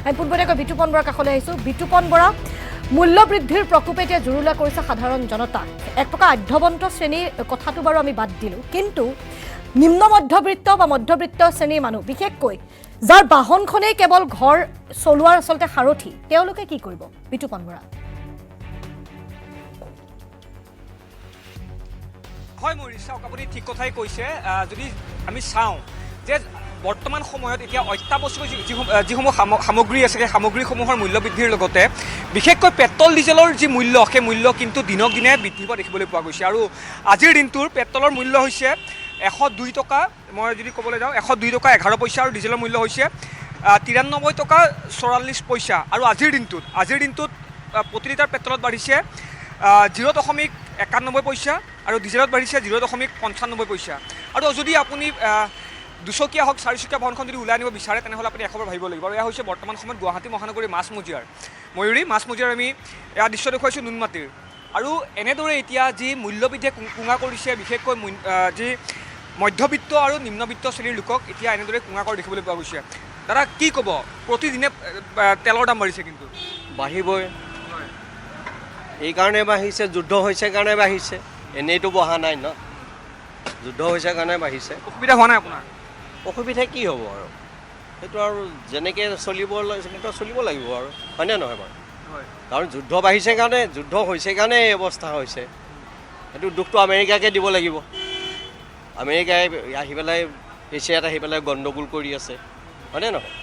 আমি পোনপটীয়াকৈ বিতুপন বৰাৰ কাষলৈ আহিছোঁ। বিতুপন বৰা, মূল্য বৃদ্ধিৰ প্ৰকোপে এতিয়া জুৰুলা কৰিছে সাধাৰণ জনতাক। এক প্ৰকাৰ আধ্যবন্ত শ্ৰেণীৰ কথাটো বাৰু আমি বাদ দিলোঁ, কিন্তু নিম্ন মধ্যবিত্ত বা মধ্যবিত্ত শ্ৰেণীৰ মানুহ, বিশেষকৈ যাৰ বাহনখনেই কেৱল ঘৰ চলোৱাৰ আচলতে সাৰথি, তেওঁলোকে কি কৰিব? বিতুপন বৰা। হয় মৰিছ, চাওক আপুনি ঠিক কথাই কৈছে। যদি আমি চাওঁ যে বৰ্তমান সময়ত এতিয়া অত্যাৱশ্যকীয় যিসমূহ সামগ্ৰী আছে, সেই সামগ্ৰীসমূহৰ মূল্য বৃদ্ধিৰ লগতে বিশেষকৈ পেট্ৰল ডিজেলৰ যি মূল্য, সেই মূল্য কিন্তু দিনক দিনে বৃদ্ধি হোৱা দেখিবলৈ পোৱা গৈছে। আৰু আজিৰ দিনটোৰ পেট্ৰলৰ মূল্য হৈছে 102 টকা, মই যদি ক'বলৈ যাওঁ 102 টকা 11 পইচা, আৰু ডিজেলৰ মূল্য হৈছে 93 টকা 44 পইচা। আৰু আজিৰ দিনটোত প্ৰতি লিটাৰ পেট্ৰলত বাঢ়িছে 0.91 পইচা, আৰু ডিজেলত বাঢ়িছে 0.95 পইচা। আৰু যদি আপুনি দুচকীয়া হওক চাৰিচকীয়া বাহনখন যদি ওলাই আনিব বিচাৰে, তেনেহ'লে আপুনি এশবাৰ ভাবিব লাগিব। আৰু এয়া হৈছে বৰ্তমান সময়ত গুৱাহাটী মহানগৰীৰ মাছমজিয়াৰ মাছমজিয়াৰ আমি এয়া দৃশ্য দেখুৱাইছোঁ নুনমাটিৰ। আৰু এনেদৰে এতিয়া যি মূল্যবৃদ্ধিয়ে কুঙা কৰিছে, বিশেষকৈ যি মধ্যবিত্ত আৰু নিম্নবিত্ত শ্ৰেণীৰ লোকক এতিয়া এনেদৰে কুঙা কৰি দেখিবলৈ পোৱা গৈছে। দাদা কি ক'ব? প্ৰতিদিনে তেলৰ দাম বাঢ়িছে, কিন্তু বাঢ়িবই। এইকাৰণে বাঢ়িছে, যুদ্ধ হৈছে কাৰণে বাঢ়িছে, এনেইতো বঢ়া নাই ন, যুদ্ধ হৈছে কাৰণে বাঢ়িছে। অসুবিধা হোৱা নাই আপোনাৰ? অসুবিধা কি হ'ব আৰু, সেইটো আৰু যেনেকৈ চলিব লাগিব আৰু, হয়নে নহয় বাৰু? কাৰণ যুদ্ধ বাঢ়িছে কাৰণে, যুদ্ধ হৈছে কাৰণে এই অৱস্থা হৈছে। সেইটো দুখটো আমেৰিকাকে দিব লাগিব। আমেৰিকাই আহি পেলাই এছিয়াত আহি পেলাই গণ্ডগোল কৰি আছে, হয়নে নহয়?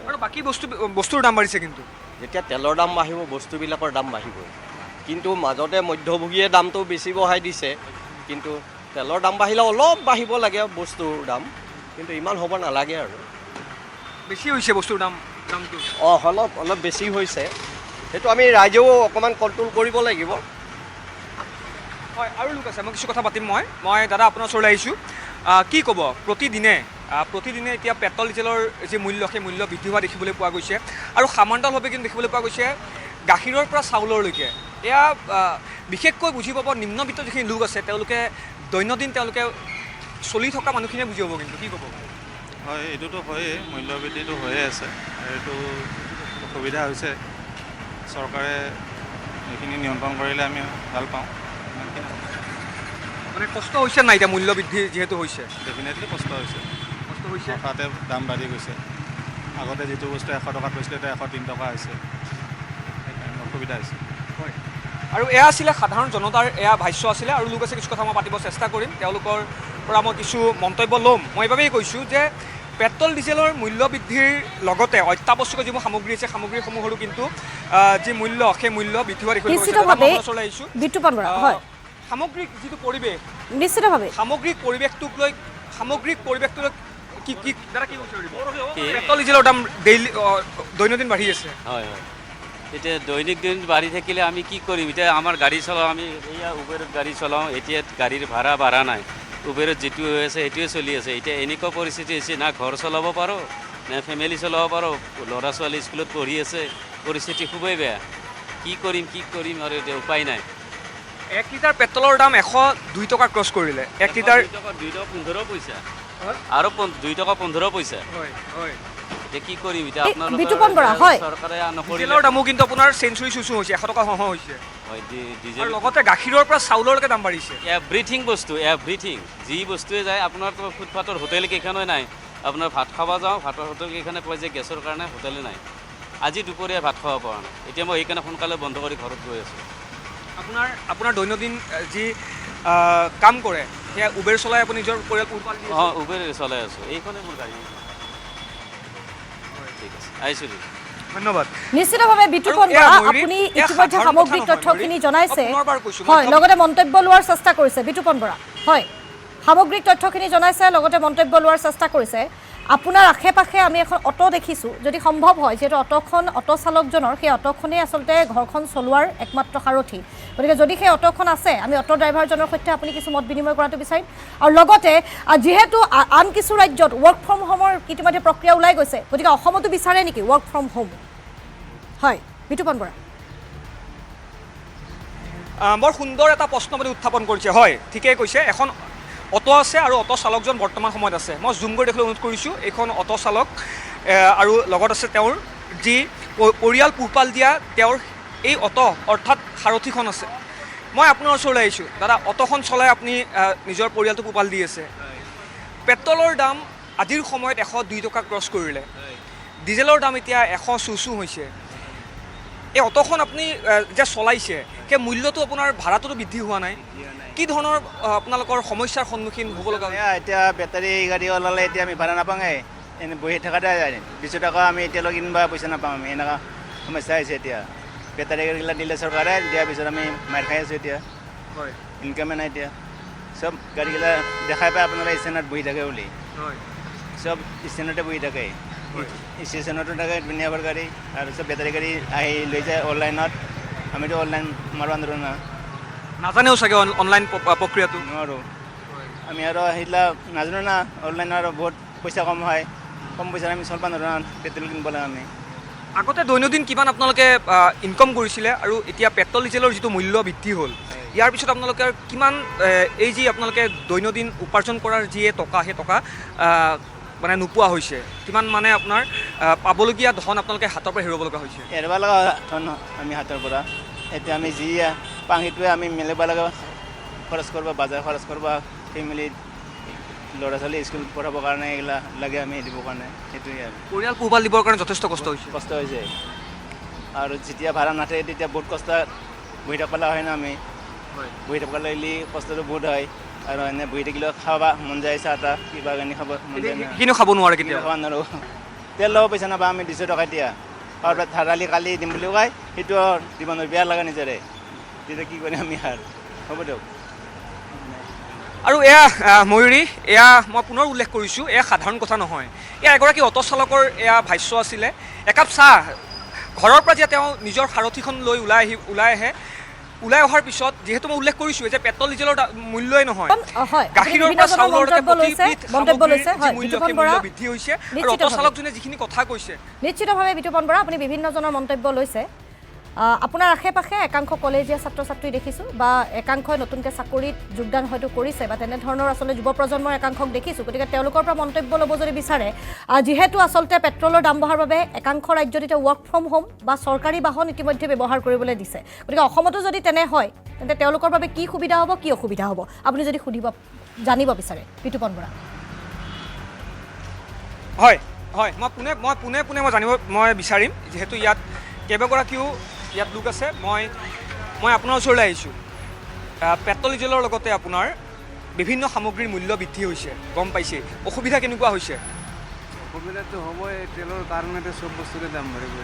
আৰু বাকী বস্তুৰ দাম বাঢ়িছে, কিন্তু যেতিয়া তেলৰ দাম বাঢ়িব, বস্তুবিলাকৰ দাম বাঢ়িবই। কিন্তু মাজতে মধ্যভোগীয়ে দামটো বেছি বঢ়াই দিছে, কিন্তু তেলৰ দাম বাঢ়িলে অলপ বাঢ়িব লাগে বস্তুৰ দাম, কিন্তু ইমান হ'ব নালাগে আৰু। বেছি হৈছে বস্তুৰ দামটো? অলপ বেছি হৈছে, সেইটো আমি ৰাইজেও অকণমান কণ্ট্ৰল কৰিব লাগিব। হয়, আৰু লোক আছে, মই কিছু কথা পাতিম। মই দাদা আপোনাৰ ওচৰলৈ আহিছোঁ। কি ক'ব? প্ৰতিদিনে এতিয়া পেট্ৰল ডিজেলৰ যি মূল্য, সেই মূল্য বৃদ্ধি হোৱা দেখিবলৈ পোৱা গৈছে। আৰু সামান্তৰালভাৱে কিন্তু দেখিবলৈ পোৱা গৈছে গাখীৰৰ পৰা চাউললৈকে। এয়া বিশেষকৈ বুজি পাব নিম্নবিত্ত যিখিনি লোক আছে, তেওঁলোকে দৈনন্দিন চলি থকা মানুহখিনিয়ে বুজি পাব। কিন্তু কি ক'ব? হয়, এইটোতো হয়েই, মূল্যবৃদ্ধিটো হৈয়ে আছে। এইটো অসুবিধা হৈছে, চৰকাৰে এইখিনি নিয়ন্ত্ৰণ কৰিলে আমি ভাল পাওঁ। মানে কষ্ট হৈছে নাই এতিয়া মূল্য বৃদ্ধি যিহেতু হৈছে? ডেফিনেটলি কষ্ট হৈছে। হঠাতে দাম বাঢ়ি গৈছে। আগতে যিটো বস্তু 100 টকাত পাইছিলে, এতিয়া 103 টকা হৈছে, সেইকাৰণে অসুবিধা হৈছে। হয়, আৰু এয়া আছিলে সাধাৰণ জনতাৰ এয়া ভাষ্য আছিলে। আৰু লোক আছে, কিছু কথা মই পাতিব চেষ্টা কৰিম, তেওঁলোকৰ পৰা মই কিছু মন্তব্য ল'ম। মই এইবাবেই কৈছোঁ যে পেট্ৰল ডিজেলৰ মূল্য বৃদ্ধিৰ লগতে অত্যাৱশ্যকীয় যিবোৰ সামগ্ৰী আছে, সামগ্ৰীসমূহৰো কিন্তু যি মূল্য, সেই মূল্য বৃদ্ধি হোৱা দেখিবলৈ গৈছে। সামগ্ৰিক যিটো পৰিৱেশ, নিশ্চিতভাৱে সামগ্ৰিক পৰিৱেশটোক লৈ কি দাদা কি কৈছে? পেট্ৰল ডিজেলৰ দাম দৈনন্দিন বাঢ়ি আছে। হয়, এতিয়া দৈনিক বাঢ়ি থাকিলে আমি কি কৰিম? এতিয়া আমাৰ গাড়ী চলাওঁ, আমি এয়া উবেৰত গাড়ী চলাওঁ, এতিয়া গাড়ীৰ ভাড়া বাঢ়া নাই। উবেৰত যিটো হৈ আছে সেইটোৱে চলি আছে। এতিয়া এনেকুৱা পৰিস্থিতি হৈছে, না ঘৰ চলাব পাৰোঁ, না ফেমিলি চলাব পাৰোঁ, ল'ৰা ছোৱালী স্কুলত পঢ়ি আছে, পৰিস্থিতি খুবেই বেয়া। কি কৰিম আৰু এতিয়া উপায় নাই। 1 লিটাৰ পেট্ৰলৰ দাম 102 টকা ক্ৰছ কৰিলে। 1 লিটাৰ 2 টকা 15 পইচা, আৰু 2 টকা 15 পইচা। এতিয়া কি কৰিম? এতিয়া বিতুপন বৰা, হয়, চৰকাৰে ডিজেলৰ দামো কিন্তু আপোনাৰ চেঞ্চুৰী চুচু হৈছে, 100 টকা হৈছে। হয়, আৰু লগতে গাখীৰৰ পৰা চাউললৈকে দাম বাঢ়িছে। এভৰিথিং যি বস্তুৱে যায়। আপোনাৰতো ফুটপাথৰ হোটেল কেইখনে নাই। আপোনাৰ ভাত খাব যাওঁ, ভাতৰ হোটেল কেইখনে কয় যে গেছৰ কাৰণে হোটেলে নাই। আজি দুপৰীয়া ভাত খাব পৰা নাই। এতিয়া মই সেইকাৰণে সোনকালে বন্ধ কৰি ঘৰত গৈ আছোঁ। আপোনাৰ দৈনন্দিন যি কাম কৰে, সেয়া উবেৰ চলাই আপুনি নিজৰ পৰিয়াল পোহপাল দিয়ে? উবেৰ চলাই আছোঁ, এইখনে মোৰ গাড়ী। ঠিক আছে, আহিছোঁ। ধন্যবাদ। নিশ্চিতভাৱে বিতুপন বৰা, আপুনি ইতিমধ্যে সামগ্ৰিক তথ্যখিনি জনাইছে, হয়, লগতে মন্তব্য লোৱাৰ চেষ্টা কৰিছে। বিতুপন বৰা, হয়, সামগ্ৰিক তথ্যখিনি জনাইছে, লগতে মন্তব্য লোৱাৰ চেষ্টা কৰিছে। আপোনাৰ আশে পাশে আমি এখন অটো দেখিছোঁ, যদি সম্ভৱ হয়, যিহেতু অটো চালকজনৰ, সেই অটোখনেই আচলতে ঘৰখন চলোৱাৰ একমাত্ৰ সাৰথি। গতিকে যদি সেই অটোখন আছে, আমি অটো ড্ৰাইভাৰজনৰ সৈতে আপুনি কিছু মত বিনিময় কৰাটো বিচাৰিম। আৰু লগতে যিহেতু আন কিছু ৰাজ্যত ৱৰ্ক ফ্ৰম হোমৰ ইতিমধ্যে প্ৰক্ৰিয়া ওলাই গৈছে, গতিকে অসমতো বিচাৰে নেকি ৱৰ্ক ফ্ৰম হোম? হয়, বিতুপন বৰা। বৰ সুন্দৰ এটা প্ৰশ্ন আপুনি উত্থাপন কৰিছে। হয়, ঠিকেই কৈছে। এখন অটো আছে আৰু অটো চালকজন বৰ্তমান সময়ত আছে। মই জুম কৰি দেখিবলৈ অনুৰোধ কৰিছোঁ। এইখন অটো চালক আৰু লগত আছে তেওঁৰ যি পৰিয়াল পোহপাল দিয়া তেওঁৰ এই অটো অৰ্থাৎ সাৰথিখন আছে। মই আপোনাৰ ওচৰলৈ আহিছোঁ। দাদা, অটোখন চলাই আপুনি নিজৰ পৰিয়ালটো পোহপাল দি আছে। পেট্ৰলৰ দাম আজিৰ সময়ত 102 টকা ক্ৰছ কৰিলে, ডিজেলৰ দাম এতিয়া 100 চুচু হৈছে। এই অটোখন আপুনি যে চলাইছে, সেই মূল্যটো আপোনাৰ ভাড়াটোতো বৃদ্ধি হোৱা নাই। কি ধৰণৰ আপোনালোকৰ সমস্যাৰ সন্মুখীন হ'ব লগা হৈছে? এতিয়া বেটাৰী গাড়ী ওলালে এতিয়া আমি ভাড়া নাপাওঁহে, এনেই বহি থকাতে 20 টকা আমি এতিয়ালৈ কিনিব পইচা নাপাওঁ। আমি এনেকুৱা সমস্যা হৈছে এতিয়া। বেটাৰী গাড়ীবিলাক দিলে চৰকাৰে, দিয়াৰ পিছত আমি মাৰ খাই আছোঁ এতিয়া। হয় ইনকামে নাই এতিয়া। চব গাড়ীগিলা দেখাই পায় আপোনালোকে ষ্টেণ্ডত বহি থাকে বুলি, হয় চব ষ্টেণ্ডতে বহি থাকে। ষ্টেচনতো থাকে ধুনীয়াবোৰ গাড়ী, আৰু চব বেটাৰী গাড়ী আহি লৈ যায় অনলাইনত। আমিতো অনলাইন মাৰিব নোৱাৰোঁ না, নাজানেও চাগে অনলাইন প্ৰক্ৰিয়াটো। নোৱাৰোঁ আমি, আৰু সেইবিলাক নাজানো না। অনলাইনত আৰু বহুত পইচা কম হয়, কম পইচাত আমি চলিব নোৱাৰোঁ না, পেট্ৰল কিনিব লাগে আমি। আগতে দৈনন্দিন কিমান আপোনালোকে ইনকম কৰিছিলে, আৰু এতিয়া পেট্ৰল ডিজেলৰ যিটো মূল্য বৃদ্ধি হ'ল, ইয়াৰ পিছত আপোনালোকে কিমান এই যি আপোনালোকে দৈনন্দিন উপাৰ্জন কৰাৰ যি টকা, সেই টকা মানে নোপোৱা হৈছে? কিমান মানে আপোনাৰ পাবলগীয়া ধন আপোনালোকে হাতৰ পৰা হেৰুৱাব লগা হৈছে? এৰিব লগা ধন আমি হাতৰ পৰা। এতিয়া আমি যি পাওঁ সেইটোৱে আমি মিলিব লাগে, খৰচ কৰিব, বজাৰ খৰচ কৰিব, ফেমিলিত ল'ৰা ছোৱালী স্কুল পঢ়াবৰ কাৰণে এইগিলা লাগে আমি দিবৰ কাৰণে। সেইটোৱে আৰু পৰিয়াল পোহপাল দিবৰ কাৰণে যথেষ্ট কষ্ট হৈছে। কষ্ট হৈছে, আৰু যেতিয়া ভাড়া নাথাকে তেতিয়া বহুত কষ্ট বহি থাকিব লগা হয় না। আমি বহি থাকিব লাগিলে কষ্টটো বহুত হয়, আৰু এনে বহি থাকিলেও খাব মন যায়, চাহ তাহ কিবা কানি খাব মন যায় না, সেইখিনিও খাব নোৱাৰে কেতিয়াবা। খাব নোৱাৰোঁ। তেল ল'ব পইচা নাপাওঁ আমি 200 টকা এতিয়া, আৰু ধাৰালি কালি দিম বুলি কয়, সেইটো দিব নোৱাৰোঁ, বেয়া লগা নিজৰে। তেতিয়া কি কৰিম আমি আৰু, হ'ব দিয়ক। আৰু এয়া ময়ূৰী, এয়া মই পুনৰ উল্লেখ কৰিছোঁ, এয়া সাধাৰণ কথা নহয়। এয়া এগৰাকী অটো চালকৰ এয়া ভাষ্য আছিলে। একাপ চাহ ঘৰৰ পৰা যেতিয়া তেওঁ নিজৰ সাৰথিখন লৈ ওলাই আহে, ওলাই অহাৰ পিছত যিহেতু মই উল্লেখ কৰিছোঁ যে পেট্ৰল ডিজেলৰ মূল্যই নহয়, গাখীৰৰ পৰা চাউললৈকে প্ৰতিবিধ সামগ্ৰীৰ যি মূল্য, সেই মূল্য বৃদ্ধি হৈছে। আৰু অটো চালকজনে যিখিনি কথা কৈছে, নিশ্চিতভাৱে বিতুপন বৰা, আপুনি বিভিন্নজনৰ মন্তব্য লৈছে। আপোনাৰ আশে পাশে একাংশ কলেজীয়া ছাত্ৰ ছাত্ৰী দেখিছোঁ, বা একাংশই নতুনকৈ চাকৰিত যোগদান হয়তো কৰিছে, বা তেনেধৰণৰ আচলতে যুৱ প্ৰজন্মৰ একাংশক দেখিছোঁ। গতিকে তেওঁলোকৰ পৰা মন্তব্য ল'ব যদি বিচাৰে, যিহেতু আচলতে পেট্ৰলৰ দাম বঢ়াৰ বাবে একাংশ ৰাজ্যত এতিয়া ৱৰ্ক ফ্ৰম হোম বা চৰকাৰী বাহন ইতিমধ্যে ব্যৱহাৰ কৰিবলৈ দিছে। গতিকে অসমতো যদি তেনে হয়, তেন্তে তেওঁলোকৰ বাবে কি সুবিধা হ'ব, কি অসুবিধা হ'ব, আপুনি যদি জানিব বিচাৰে বিতুপন বৰা? হয় হয়, মই পোনে জানিব বিচাৰিম, যিহেতু ইয়াত কেইবাগৰাকীও ইয়াত লোক আছে। মই আপোনাৰ ওচৰলৈ আহিছোঁ। পেট্ৰল ডিজেলৰ লগতে আপোনাৰ বিভিন্ন সামগ্ৰীৰ মূল্য বৃদ্ধি হৈছে, গম পাইছে। অসুবিধা কেনেকুৱা হৈছে? অসুবিধাটো হ'বই, তেলৰ কাৰণেতো চব বস্তুৰে দাম বাঢ়িব।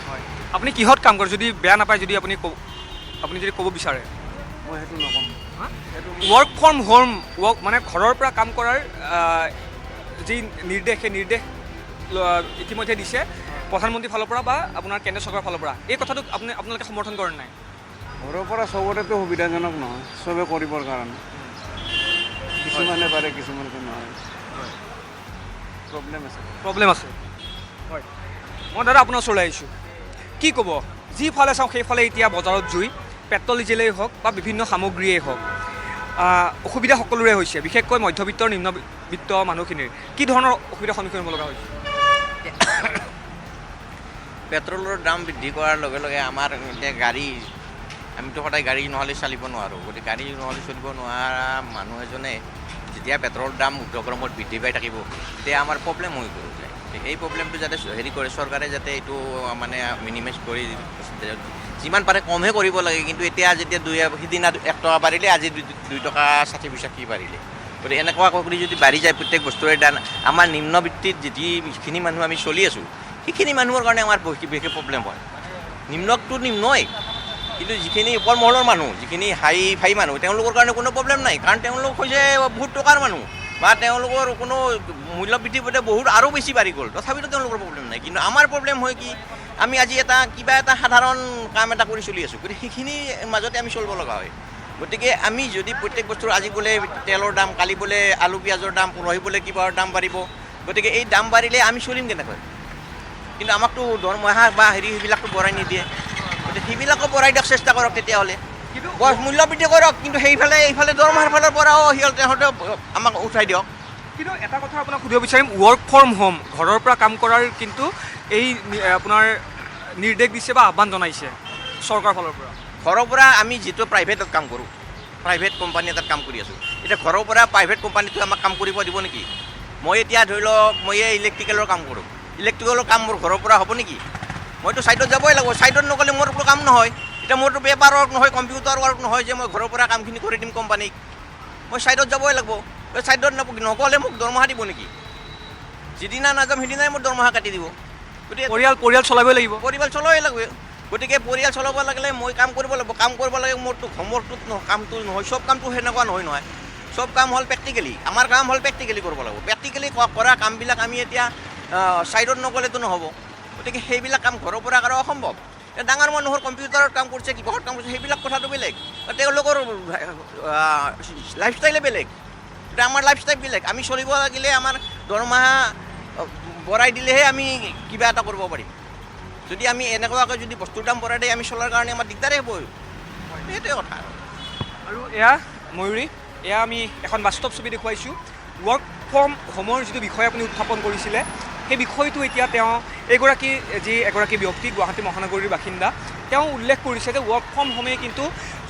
হয়, আপুনি কিহত কাম কৰে? যদি বেয়া নাপায়, যদি আপুনি যদি ক'ব বিচাৰে। মই সেইটো নক'ম। ৱৰ্ক ফ্ৰম হোম, মানে ঘৰৰ পৰা কাম কৰাৰ যি নিৰ্দেশ, সেই নিৰ্দেশ ইতিমধ্যে দিছে প্ৰধানমন্ত্ৰীৰ ফালৰ পৰা বা আপোনাৰ কেন্দ্ৰীয় চৰকাৰৰ ফালৰ পৰা। এই কথাটো আপোনালোকে সমৰ্থন কৰে নাই? ঘৰৰ পৰা চবৰেতো সুবিধাজনক নহয়, চবে কৰিবৰ কাৰণে। কিছুমানে পাৰে, কিছুমানে নহয়। প্ৰব্লেম আছে। হয়, মই দাদা আপোনাৰ ওচৰলৈ আহিছোঁ। কি ক'ব? যিফালে চাওঁ সেইফালে এতিয়া বজাৰত জুই, পেট্ৰল ডিজেলেই হওক বা বিভিন্ন সামগ্ৰীয়েই হওক, অসুবিধা সকলোৰে হৈছে, বিশেষকৈ মধ্যবিত্ত আৰু নিম্নবিত্ত মানুহখিনিৰ। কি ধৰণৰ অসুবিধাৰ সন্মুখীন হ'ব লগা হৈছে? পেট্ৰলৰ দাম বৃদ্ধি কৰাৰ লগে লগে আমাৰ এতিয়া আমিতো সদায় গাড়ী নহ'লে চলিব নোৱাৰোঁ। গতিকে গাড়ী নহ'লে চলিব নোৱাৰা মানুহ এজনে যেতিয়া পেট্ৰলৰ দাম ঊৰ্ধ্বক্ৰমত বৃদ্ধি পাই থাকিব, তেতিয়া আমাৰ প্ৰব্লেম হৈ গ'ল। এই প্ৰব্লেমটো যাতে কৰে চৰকাৰে, যাতে এইটো মানে মিনিমাইজ কৰি যিমান পাৰে কমহে কৰিব লাগে। কিন্তু এতিয়া যেতিয়া সিদিনা 1 টকা বাঢ়িলে, আজি 2 টকা 60 পইচা কি বাঢ়িলে। গতিকে এনেকুৱা কৰি যদি বাঢ়ি যায় প্ৰত্যেক বস্তুৰে দাম, আমাৰ নিম্নবিত্তিত যিখিনি মানুহ আমি চলি আছোঁ, সেইখিনি মানুহৰ কাৰণে আমাৰ বিশেষ প্ৰব্লেম হয়। নিম্নটো নিম্নই, কিন্তু যিখিনি ওপৰ মহলৰ মানুহ, যিখিনি হাই ফাই মানুহ, তেওঁলোকৰ কাৰণে কোনো প্ৰব্লেম নাই। কাৰণ তেওঁলোক হৈছে বহুত টকাৰ মানুহ, বা তেওঁলোকৰ কোনো মূল্য বৃদ্ধি পাওঁতে বহুত আৰু বেছি বাঢ়ি গ'ল, তথাপিতো তেওঁলোকৰ প্ৰব্লেম নাই। কিন্তু আমাৰ প্ৰব্লেম হয় কি, আমি আজি কিবা এটা সাধাৰণ কাম এটা কৰি চলি আছোঁ, গতিকে সেইখিনিৰ মাজতে আমি চলিব লগা হয়। গতিকে আমি যদি প্ৰত্যেক বস্তুৰ আজি বোলে তেলৰ দাম, কালি বোলে আলু পিঁয়াজৰ দাম, পৰহি বোলে কিবাৰ দাম বাঢ়িব, গতিকে এই দাম বাঢ়িলে আমি চলিম কেনেকৈ? কিন্তু আমাকতো দৰমহা বা সেইবিলাকতো বঢ়াই নিদিয়ে। গতিকে সেইবিলাকো বঢ়াই দিয়ক, চেষ্টা কৰক তেতিয়াহ'লে। মূল্য বৃদ্ধি কৰক, কিন্তু এইফালে দৰমহাৰ ফালৰ পৰাও সিহঁতে আমাক উঠাই দিয়ক। কিন্তু এটা কথা আপোনাক সুধিব বিচাৰিম, ৱৰ্ক ফ্ৰম হোম, ঘৰৰ পৰা কাম কৰাৰ কিন্তু এই আপোনাৰ নিৰ্দেশ দিছে বা আহ্বান জনাইছে চৰকাৰৰ ফালৰ পৰা? ঘৰৰ পৰা আমি যিটো প্ৰাইভেটত কাম কৰোঁ, প্ৰাইভেট কোম্পানী এটাত কাম কৰি আছোঁ, এতিয়া ঘৰৰ পৰা প্ৰাইভেট কোম্পানীটোৱে আমাক কাম কৰিব দিব নেকি? মই এতিয়া ধৰি লওক মই ইলেক্ট্ৰিকেলৰ কাম কৰোঁ, ইলেক্ট্ৰিকেলৰ কাম মোৰ ঘৰৰ পৰা হ'ব নেকি? মইতো ছাইডত যাবই লাগিব, ছাইডত নগ'লে মোৰ কোনো কাম নহয়। এতিয়া মোৰতো পেপাৰ ৱৰ্ক নহয়, কম্পিউটাৰ ৱৰ্ক নহয় যে মই ঘৰৰ পৰা কামখিনি কৰি দিম কোম্পানীক, মই ছাইডত যাবই লাগিব। ছাইডত নগ'লে মোক দৰমহা দিব নেকি? যিদিনা নাযাম সেইদিনাই মোৰ দৰমহা কাটি দিব। গতিকে পৰিয়াল চলাবই লাগিব। পৰিয়াল চলাবই লাগিব। গতিকে পৰিয়াল চলাব লাগিলে মই কাম কৰিব লাগিব, কাম কৰিব লাগে। মোৰতো হোমৱৰ্কটোত কামটো নহয়, চব কামটো সেনেকুৱা নহয়। চব কাম হ'ল প্ৰেক্টিকেলি, আমাৰ কাম হ'ল প্ৰেক্টিকেলি কৰিব লাগিব। প্ৰেক্টিকেলি কৰা কামবিলাক আমি এতিয়া ছাইডত নগ'লেতো নহ'ব। গতিকে সেইবিলাক কাম ঘৰৰ পৰা কৰা অসম্ভৱ। ডাঙৰ মানুহৰ কম্পিউটাৰত কাম কৰিছে, কিবাহত কাম কৰিছে, সেইবিলাক কথাটো বেলেগ, তেওঁলোকৰ লাইফষ্টাইলে বেলেগ। এতিয়া আমাৰ লাইফষ্টাইল বেলেগ। আমি চলিব লাগিলে আমাৰ দৰমহা বঢ়াই দিলেহে আমি কিবা এটা কৰিব পাৰিম। যদি আমি এনেকুৱাকৈ যদি বস্তুৰ দাম বঢ়াই দিয়ে আমি চলাৰ কাৰণে আমাৰ দিগদাৰেই হ'ব। সেইটোৱে কথা। আৰু এয়া ময়ূৰী, এয়া আমি এখন বাস্তৱ ছবি দেখুৱাইছোঁ। ৱৰ্ক ফ্ৰম হোমৰ যিটো বিষয় আপুনি উত্থাপন কৰিছিলে, সেই বিষয়টো এতিয়া তেওঁ এগৰাকী ব্যক্তি গুৱাহাটী মহানগৰীৰ বাসিন্দা, তেওঁ উল্লেখ কৰিছে যে ৱৰ্ক ফ্ৰম হোমেই কিন্তু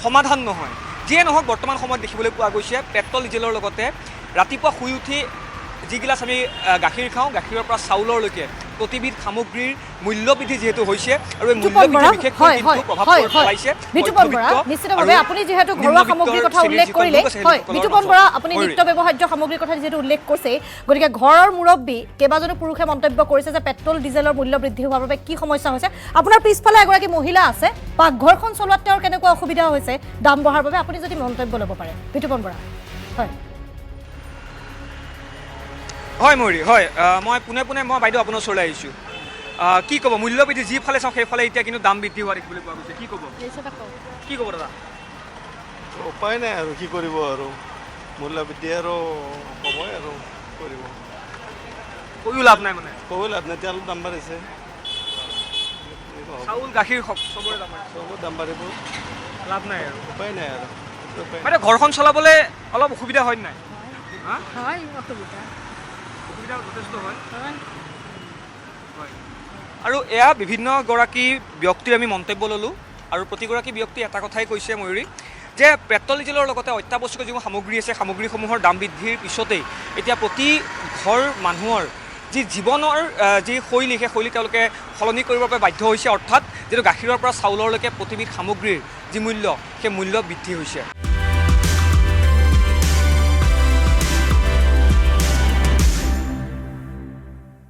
সমাধান নহয়। যিয়ে নহওক বৰ্তমান সময়ত দেখিবলৈ পোৱা গৈছে পেট্ৰল ডিজেলৰ লগতে ৰাতিপুৱা শুই উঠি যিগিলাচ আমি গাখীৰ খাওঁ, গাখীৰৰ পৰা চাউলৰলৈকে প্ৰতিবিধ সামগ্ৰীৰ মূল্যবৃদ্ধি যিহেতু হৈছে আৰু এই মূল্যবৃদ্ধি বিশেষকৈ কিন্তু প্ৰভাৱ পেলাইছে বিতুপন বৰা। নিশ্চিতভাৱে আপুনি যিহেতু ঘৰুৱা সামগ্ৰীৰ কথা উল্লেখ কৰিলে, হয় বিতুপন বৰা, আপুনি নিত্য ব্যৱহাৰ্য সামগ্ৰীৰ কথা যিহেতু উল্লেখ কৰিছে, গতিকে ঘৰৰ মুৰব্বী কেইবাজনো পুৰুষে মন্তব্য কৰিছে যে পেট্ৰল ডিজেলৰ মূল্য বৃদ্ধি হোৱাৰ বাবে কি সমস্যা হৈছে। আপোনাৰ পিছফালে এগৰাকী মহিলা আছে, পাকঘৰখন চলোৱাত তেওঁৰ কেনেকুৱা অসুবিধা হৈছে দাম বঢ়াৰ বাবে, আপুনি যদি মন্তব্য ল'ব পাৰে বিতুপন বৰা। হয় হয় ময়ূৰী, হয় মই পোনে মই বাইদেউ আপোনাৰ ওচৰলৈ আহিছোঁ। কি ক'ব, মূল্যবৃদ্ধি যিফালে চাওঁ সেইফালে এতিয়া কিন্তু দাম বৃদ্ধি হোৱা দেখিবলৈ পোৱা গৈছে, কি ক'ব? কি ক'ব দাদা? উপায় নাই আৰু কি কৰিব, আৰু মূল্যবৃদ্ধি আৰু হ'বই আৰু কৰিব, কৈও লাভ নাই, মানে ক'বই লাভ নাই। তেলৰ দাম বাঢ়িছে, চাউল গাখীৰ চবৰে দাম বাঢ়িছে, চবৰ দাম বাঢ়িব, লাভ নাই আৰু উপায় নাই আৰু। বাইদেউ ঘৰখন চলাবলৈ অলপ অসুবিধা হয় নাই? হয়, অসুবিধা যথেষ্ট হয়। আৰু এয়া বিভিন্নগৰাকী ব্যক্তিৰ আমি মন্তব্য ল'লোঁ আৰু প্ৰতিগৰাকী ব্যক্তি এটা কথাই কৈছে ময়ূৰী, যে পেট্ৰল ডিজেলৰ লগতে অত্যাৱশ্যকীয় যিবোৰ সামগ্ৰী আছে, সামগ্ৰীসমূহৰ দাম বৃদ্ধিৰ পিছতেই এতিয়া প্ৰতি ঘৰ মানুহৰ যি জীৱনৰ যি শৈলী, সেই শৈলী তেওঁলোকে সলনি কৰিবৰ বাবে বাধ্য হৈছে। অৰ্থাৎ যিটো গাখীৰৰ পৰা চাউলৰলৈকে প্ৰতিবিধ সামগ্ৰীৰ যি মূল্য, সেই মূল্য বৃদ্ধি হৈছে।